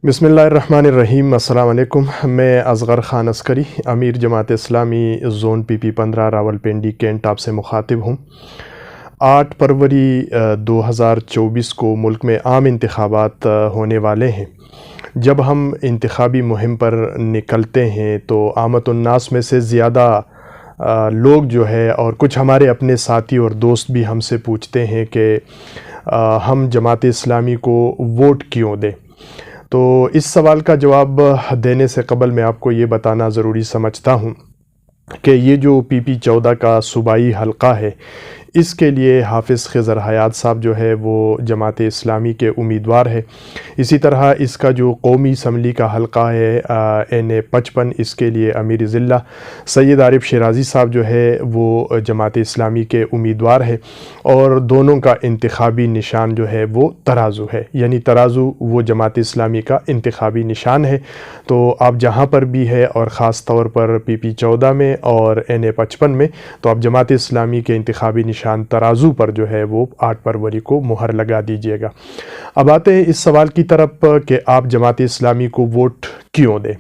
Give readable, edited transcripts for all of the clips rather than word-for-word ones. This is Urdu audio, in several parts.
بسم اللہ الرحمن الرحیم۔ السلام علیکم۔ میں اصغر خان عسکری، امیر جماعت اسلامی زون پی 15 راولپنڈی کینٹ آپ سے مخاطب ہوں۔ 8 فروری 2024 کو ملک میں عام انتخابات ہونے والے ہیں۔ جب ہم انتخابی مہم پر نکلتے ہیں تو عامت الناس میں سے زیادہ لوگ جو ہے اور کچھ ہمارے اپنے ساتھی اور دوست بھی ہم سے پوچھتے ہیں کہ ہم جماعت اسلامی کو ووٹ کیوں دیں۔ تو اس سوال کا جواب دینے سے قبل میں آپ کو یہ بتانا ضروری سمجھتا ہوں کہ یہ جو پی 14 کا صوبائی حلقہ ہے، اس کے لیے حافظ خضر حیات صاحب جو ہے وہ جماعت اسلامی کے امیدوار ہے۔ اسی طرح اس کا جو قومی اسمبلی کا حلقہ ہے NA-55، اس کے لیے امیر ضلع سید عارف شیرازی صاحب جو ہے وہ جماعت اسلامی کے امیدوار ہے، اور دونوں کا انتخابی نشان جو ہے وہ ترازو ہے، یعنی ترازو وہ جماعت اسلامی کا انتخابی نشان ہے۔ تو آپ جہاں پر بھی ہے، اور خاص طور پر پی 14 میں اور NA-55 میں، تو آپ جماعت اسلامی کے انتخابی نشان ترازو پر جو ہے وہ 8 فروری کو مہر لگا دیجئے گا۔ اب آتے ہیں اس سوال کی طرف کہ آپ جماعت اسلامی کو ووٹ کیوں دیں۔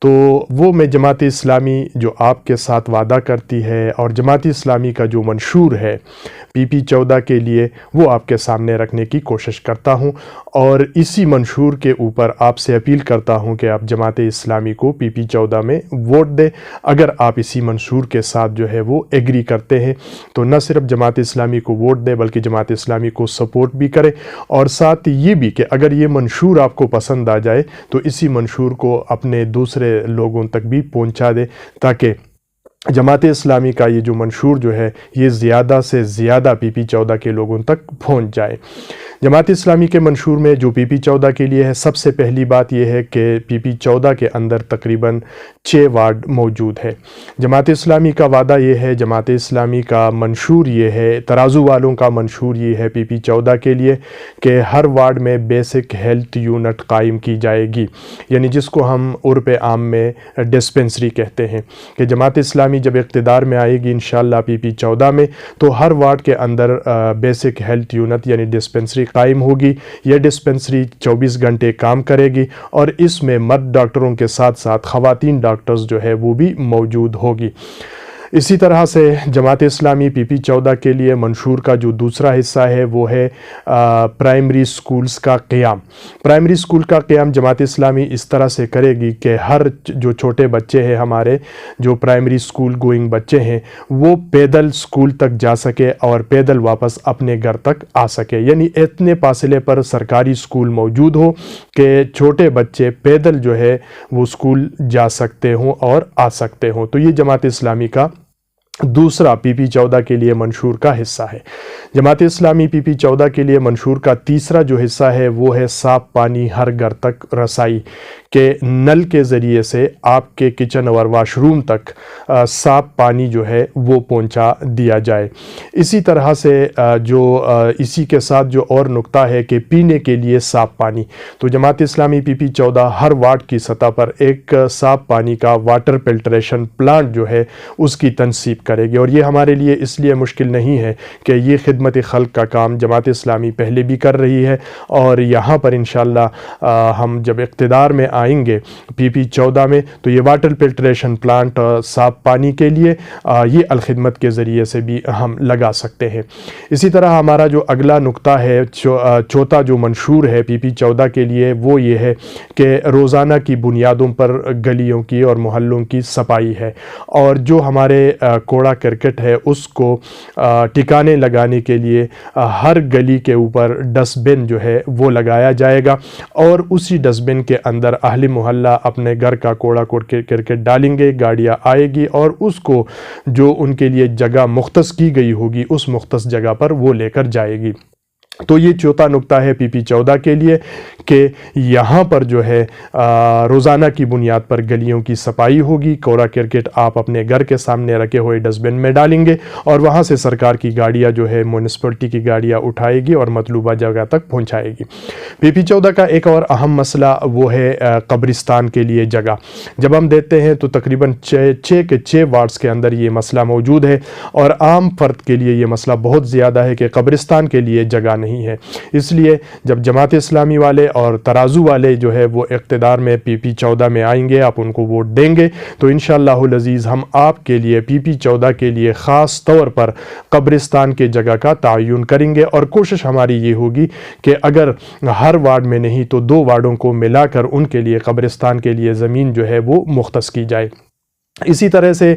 تو وہ میں جماعت اسلامی جو آپ کے ساتھ وعدہ کرتی ہے، اور جماعت اسلامی کا جو منشور ہے پی 14 کے لیے، وہ آپ کے سامنے رکھنے کی کوشش کرتا ہوں، اور اسی منشور کے اوپر آپ سے اپیل کرتا ہوں کہ آپ جماعت اسلامی کو پی 14 میں ووٹ دیں۔ اگر آپ اسی منشور کے ساتھ جو ہے وہ ایگری کرتے ہیں تو نہ صرف جماعت اسلامی کو ووٹ دیں بلکہ جماعت اسلامی کو سپورٹ بھی کریں، اور ساتھ یہ بھی کہ اگر یہ منشور آپ کو پسند آ جائے تو اسی منشور کو اپنے دوسرے لوگوں تک بھی پہنچا دے، تاکہ جماعت اسلامی کا یہ جو منشور جو ہے یہ زیادہ سے زیادہ پی 14 کے لوگوں تک پہنچ جائے۔ جماعت اسلامی کے منشور میں جو پی 14 کے لیے ہے، سب سے پہلی بات یہ ہے کہ پی 14 کے اندر تقریباً 6 وارڈ موجود ہے۔ جماعت اسلامی کا وعدہ یہ ہے، جماعت اسلامی کا منشور یہ ہے، ترازو والوں کا منشور یہ ہے پی 14 کے لیے کہ ہر وارڈ میں بیسک ہیلتھ یونٹ قائم کی جائے گی، یعنی جس کو ہم عرف عام میں ڈسپنسری کہتے ہیں، کہ جماعت اسلامی جب اقتدار میں آئے گی انشاءاللہ پی 14 میں، تو ہر وارڈ کے اندر بیسک ہیلتھ یونٹ یعنی ڈسپنسری قائم ہوگی۔ یہ ڈسپنسری 24 گھنٹے کام کرے گی، اور اس میں مرد ڈاکٹروں کے ساتھ ساتھ خواتین ڈاکٹرز جو ہے وہ بھی موجود ہوگی۔ اسی طرح سے جماعت اسلامی پی 14 کے لیے منشور کا جو دوسرا حصہ ہے وہ ہے پرائمری سکولز کا قیام۔ پرائمری سکول کا قیام جماعت اسلامی اس طرح سے کرے گی کہ ہر جو چھوٹے بچے ہیں، ہمارے جو پرائمری سکول گوئنگ بچے ہیں، وہ پیدل سکول تک جا سکے اور پیدل واپس اپنے گھر تک آ سکے، یعنی اتنے فاصلے پر سرکاری سکول موجود ہو کہ چھوٹے بچے پیدل جو ہے وہ سکول جا سکتے ہوں اور آ سکتے ہوں۔ تو یہ جماعت اسلامی کا دوسرا پی 14 کے لیے منشور کا حصہ ہے۔ جماعت اسلامی پی 14 کے لیے منشور کا تیسرا جو حصہ ہے وہ ہے صاف پانی ہر گھر تک رسائی، کہ نل کے ذریعے سے آپ کے کچن اور واش روم تک صاف پانی جو ہے وہ پہنچا دیا جائے۔ اسی طرح سے جو اسی کے ساتھ جو اور نقطہ ہے کہ پینے کے لیے صاف پانی، تو جماعت اسلامی پی 14 ہر وارڈ کی سطح پر ایک صاف پانی کا واٹر فلٹریشن پلانٹ جو ہے اس کی تنصیب کرے گی، اور یہ ہمارے لیے اس لیے مشکل نہیں ہے کہ یہ خدمت خلق کا کام جماعت اسلامی پہلے بھی کر رہی ہے، اور یہاں پر انشاءاللہ ہم جب اقتدار میں آئیں گے پی 14 میں تو یہ واٹر فلٹریشن پلانٹ صاف پانی کے لیے یہ الخدمت کے ذریعے سے بھی ہم لگا سکتے ہیں۔ اسی طرح ہمارا جو اگلا نقطہ ہے، چوتھا جو منشور ہے پی 14 کے لیے، وہ یہ ہے کہ روزانہ کی بنیادوں پر گلیوں کی اور محلوں کی صفائی ہے، اور جو ہمارے کوڑا کرکٹ ہے اس کو ٹھکانے لگانے کے لیے ہر گلی کے اوپر ڈسٹ بن جو ہے وہ لگایا جائے گا، اور اسی ڈسٹ بن کے اندر اہل محلہ اپنے گھر کا کوڑا کرکٹ ڈالیں گے، گاڑیاں آئے گی اور اس کو جو ان کے لیے جگہ مختص کی گئی ہوگی اس مختص جگہ پر وہ لے کر جائے گی۔ تو یہ چوتھا نقطہ ہے پی 14 کے لیے کہ یہاں پر جو ہے روزانہ کی بنیاد پر گلیوں کی صفائی ہوگی، کوڑا کرکٹ آپ اپنے گھر کے سامنے رکھے ہوئے ڈسٹ بن میں ڈالیں گے، اور وہاں سے سرکار کی گاڑیاں جو ہے میونسپلٹی کی گاڑیاں اٹھائے گی اور مطلوبہ جگہ تک پہنچائے گی۔ پی 14 کا ایک اور اہم مسئلہ وہ ہے قبرستان کے لیے جگہ۔ جب ہم دیتے ہیں تو تقریباً 6 وارڈز کے اندر یہ مسئلہ موجود ہے، اور عام فرد کے لیے یہ مسئلہ بہت زیادہ ہے کہ قبرستان کے لیے جگہ نہیں نہیں ہے۔ اس لیے جب جماعت اسلامی والے اور ترازو والے جو ہے وہ اقتدار میں PP14 میں آئیں گے، آپ ان کو ووٹ دیں گے، تو انشاءاللہ العزیز ہم آپ کے لیے PP14 کے لیے خاص طور پر قبرستان کے جگہ کا تعین کریں گے، اور کوشش ہماری یہ ہوگی کہ اگر ہر وارڈ میں نہیں تو 2 وارڈوں کو ملا کر ان کے لیے قبرستان کے لیے زمین جو ہے وہ مختص کی جائے۔ اسی طرح سے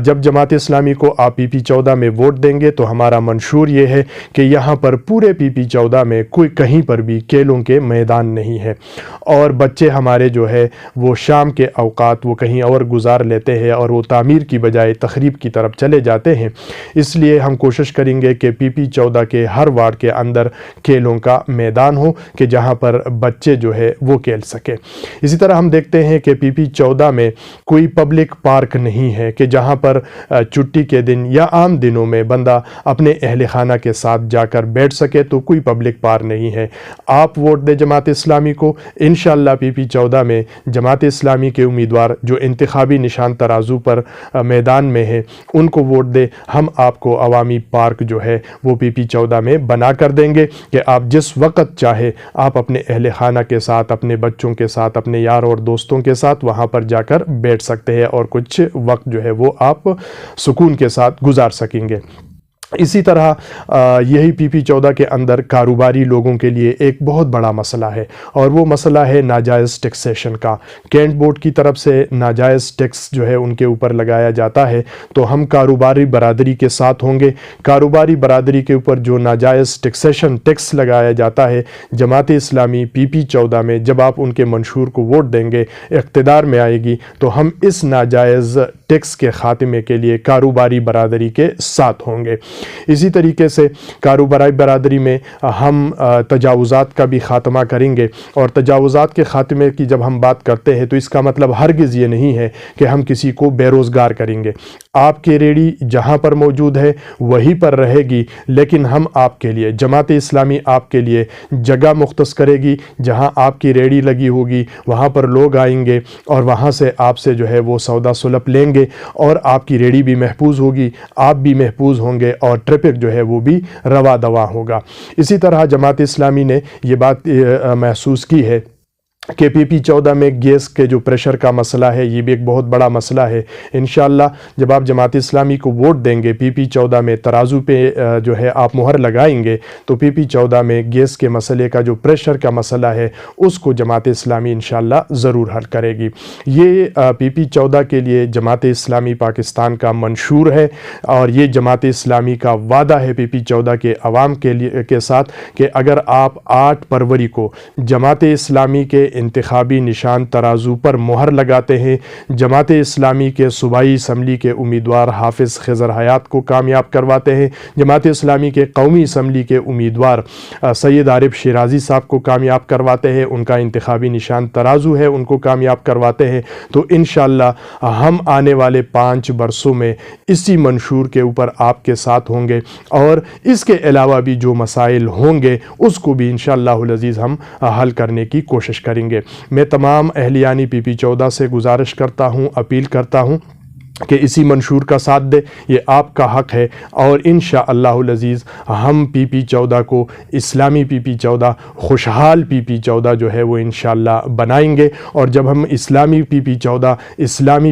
جب جماعت اسلامی کو آپ PP14 میں ووٹ دیں گے تو ہمارا منشور یہ ہے کہ یہاں پر پورے PP14 میں کوئی کہیں پر بھی کھیلوں کے میدان نہیں ہے، اور بچے ہمارے جو ہے وہ شام کے اوقات وہ کہیں اور گزار لیتے ہیں اور وہ تعمیر کی بجائے تخریب کی طرف چلے جاتے ہیں۔ اس لیے ہم کوشش کریں گے کہ PP14 کے ہر وارڈ کے اندر کھیلوں کا میدان ہو کہ جہاں پر بچے جو ہے وہ کھیل سکے۔ اسی طرح ہم دیکھتے ہیں کہ PP14 میں کوئی پبلک پارک نہیں ہے کہ جہاں پر چھٹی کے دن یا عام دنوں میں بندہ اپنے اہل خانہ کے ساتھ جا کر بیٹھ سکے، تو کوئی پبلک پارک نہیں ہے۔ آپ ووٹ دیں جماعت اسلامی کو، انشاءاللہ PP14 میں جماعت اسلامی کے امیدوار جو انتخابی نشان ترازو پر میدان میں ہے ان کو ووٹ دے۔ ہم آپ کو عوامی پارک جو ہے وہ PP14 میں بنا کر دیں گے کہ آپ جس وقت چاہے آپ اپنے اہل خانہ کے ساتھ، اپنے بچوں کے ساتھ، اپنے یار اور دوستوں کے ساتھ وہاں پر جا کر بیٹھ سکتے ہیں اور کچھ وقت جو ہے وہ آپ سکون کے ساتھ گزار سکیں گے۔ اسی طرح یہی PP14 کے اندر کاروباری لوگوں کے لیے ایک بہت بڑا مسئلہ ہے، اور وہ مسئلہ ہے ناجائز ٹیکسیشن کا۔ کینٹ بورڈ کی طرف سے ناجائز ٹیکس جو ہے ان کے اوپر لگایا جاتا ہے، تو ہم کاروباری برادری کے ساتھ ہوں گے۔ کاروباری برادری کے اوپر جو ناجائز ٹیکس لگایا جاتا ہے، جماعت اسلامی PP14 میں جب آپ ان کے منشور کو ووٹ دیں گے، اقتدار میں آئے گی، تو ہم اس ناجائز ٹیکس کے خاتمے کے لیے کاروباری برادری کے ساتھ ہوں گے۔ اسی طریقے سے کاروباری برادری میں ہم تجاوزات کا بھی خاتمہ کریں گے، اور تجاوزات کے خاتمے کی جب ہم بات کرتے ہیں تو اس کا مطلب ہرگز یہ نہیں ہے کہ ہم کسی کو بے روزگار کریں گے۔ آپ کی ریڑھی جہاں پر موجود ہے وہیں پر رہے گی، لیکن ہم آپ کے لیے، جماعت اسلامی آپ کے لیے جگہ مختص کرے گی، جہاں آپ کی ریڑھی لگی ہوگی وہاں پر لوگ آئیں گے اور وہاں سے آپ سے جو ہے وہ سودا سلپ لیں گے، اور آپ کی ریڑھی بھی محفوظ ہوگی، آپ بھی محفوظ ہوں گے، اور ٹریفک جو ہے وہ بھی رواں دواں ہوگا۔ اسی طرح جماعت اسلامی نے یہ بات محسوس کی ہے کہ PP14 میں گیس کے جو پریشر کا مسئلہ ہے یہ بھی ایک بہت بڑا مسئلہ ہے۔ انشاءاللہ جب آپ جماعت اسلامی کو ووٹ دیں گے، PP14 میں ترازو پہ جو ہے آپ مہر لگائیں گے، تو PP14 میں گیس کے مسئلے کا جو پریشر کا مسئلہ ہے اس کو جماعت اسلامی انشاءاللہ ضرور حل کرے گی۔ یہ PP14 کے لیے جماعت اسلامی پاکستان کا منشور ہے، اور یہ جماعت اسلامی کا وعدہ ہے PP14 کے عوام کے ساتھ کہ اگر آپ 8 فروری کو جماعت اسلامی کے انتخابی نشان ترازو پر مہر لگاتے ہیں، جماعت اسلامی کے صوبائی اسمبلی کے امیدوار حافظ خضر حیات کو کامیاب کرواتے ہیں، جماعت اسلامی کے قومی اسمبلی کے امیدوار سید عارف شیرازی صاحب کو کامیاب کرواتے ہیں، ان کا انتخابی نشان ترازو ہے، ان کو کامیاب کرواتے ہیں، تو انشاءاللہ ہم آنے والے 5 برسوں میں اسی منشور کے اوپر آپ کے ساتھ ہوں گے، اور اس کے علاوہ بھی جو مسائل ہوں گے اس کو بھی انشاءاللہ العزیز ہم حل کرنے کی کوشش کریں گے۔ میں تمام اہلیانی PP14 سے گزارش کرتا ہوں، اپیل کرتا ہوں کہ اسی منشور کا ساتھ دے، یہ آپ کا حق ہے، اور انشاءاللہ العزیز ہم PP14 کو اسلامی PP14، خوشحال PP14 جو ہے وہ انشاءاللہ بنائیں گے۔ اور جب ہم اسلامی PP14، اسلامی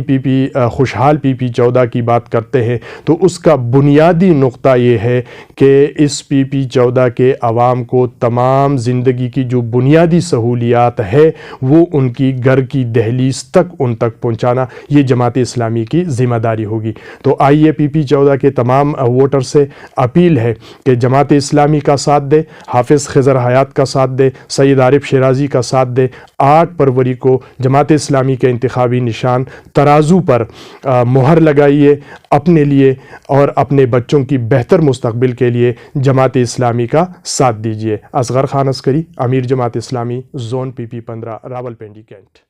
خوشحال PP14 کی بات کرتے ہیں تو اس کا بنیادی نقطہ یہ ہے کہ اس PP14 کے عوام کو تمام زندگی کی جو بنیادی سہولیات ہے وہ ان کی گھر کی دہلیز تک ان تک پہنچانا یہ جماعت اسلامی کی ذمہ داری ہوگی۔ تو آئیے PP14 کے تمام ووٹر سے اپیل ہے کہ جماعت اسلامی کا ساتھ دے، حافظ خضر حیات کا ساتھ دے، سید عارف شیرازی کا ساتھ دے۔ 8 فروری کو جماعت اسلامی کے انتخابی نشان ترازو پر مہر لگائیے، اپنے لیے اور اپنے بچوں کی بہتر مستقبل کے لیے جماعت اسلامی کا ساتھ دیجیے۔ اصغر خان عسکری، امیر Jamaat Islami, zone PP 15، Rawalpindi Kent.